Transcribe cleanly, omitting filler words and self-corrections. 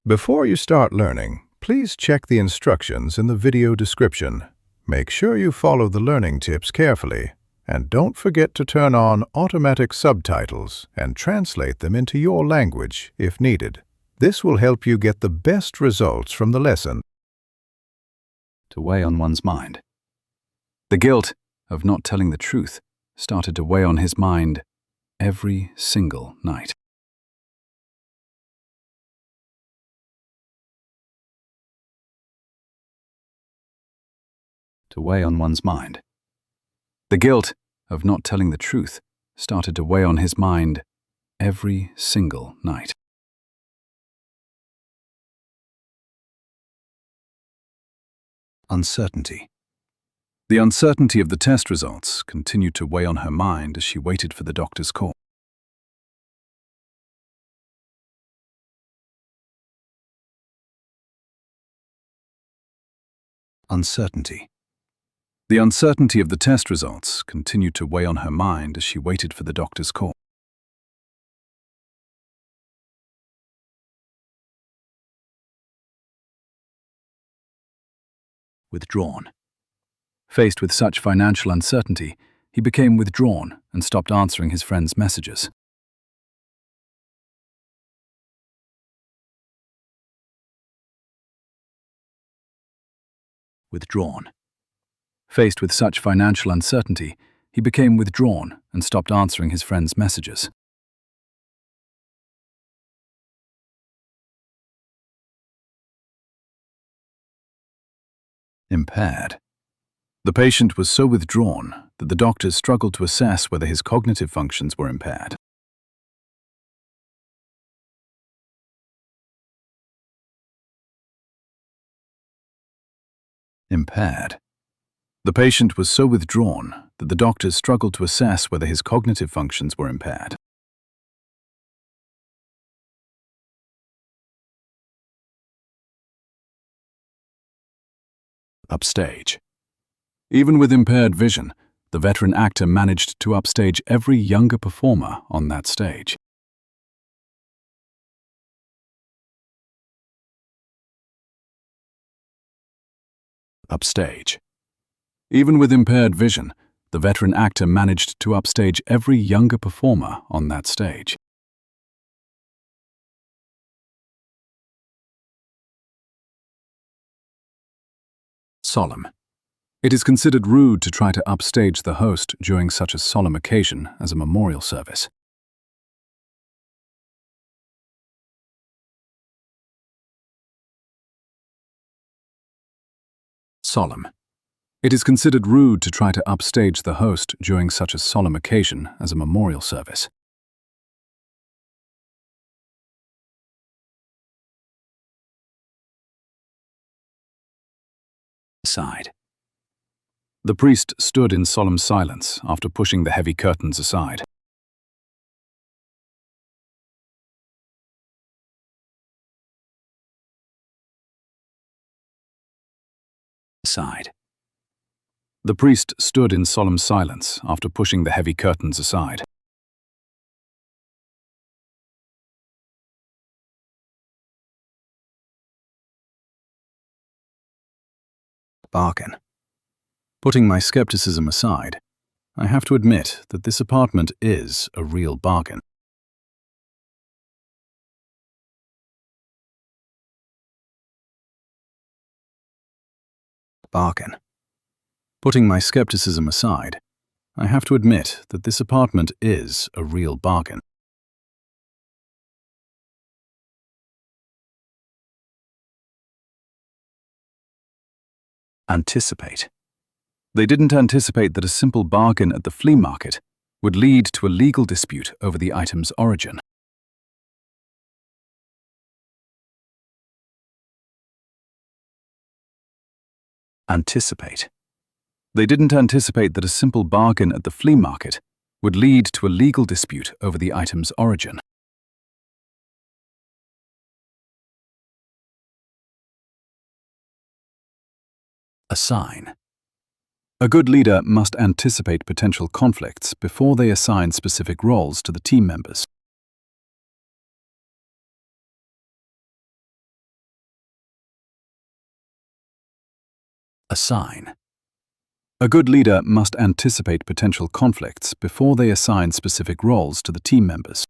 Before you start learning, please check the instructions in the video description. Make sure you follow the learning tips carefully, and don't forget to turn on automatic subtitles and translate them into your language if needed. This will help you get the best results from the lesson. To weigh on one's mind. The guilt of not telling the truth started to weigh on his mind every single night. To weigh on one's mind. The guilt of not telling the truth started to weigh on his mind every single night. Uncertainty. The uncertainty of the test results continued to weigh on her mind as she waited for the doctor's call. Uncertainty. The uncertainty of the test results continued to weigh on her mind as she waited for the doctor's call. Withdrawn. Faced with such financial uncertainty, he became withdrawn and stopped answering his friends' messages. Withdrawn. Faced with such financial uncertainty, he became withdrawn and stopped answering his friends' messages. Impaired. The patient was so withdrawn that the doctors struggled to assess whether his cognitive functions were impaired. Impaired. The patient was so withdrawn that the doctors struggled to assess whether his cognitive functions were impaired. Upstage. Even with impaired vision, the veteran actor managed to upstage every younger performer on that stage. Upstage. Even with impaired vision, the veteran actor managed to upstage every younger performer on that stage. Solemn. It is considered rude to try to upstage the host during such a solemn occasion as a memorial service. Solemn. It is considered rude to try to upstage the host during such a solemn occasion as a memorial service. Aside. The priest stood in solemn silence after pushing the heavy curtains aside. Aside. The priest stood in solemn silence after pushing the heavy curtains aside. Bargain. Putting my skepticism aside, I have to admit that this apartment is a real bargain. Bargain. Putting my skepticism aside, I have to admit that this apartment is a real bargain. Anticipate. They didn't anticipate that a simple bargain at the flea market would lead to a legal dispute over the item's origin. Anticipate. They didn't anticipate that a simple bargain at the flea market would lead to a legal dispute over the item's origin. Assign. A good leader must anticipate potential conflicts before they assign specific roles to the team members. Assign. A good leader must anticipate potential conflicts before they assign specific roles to the team members.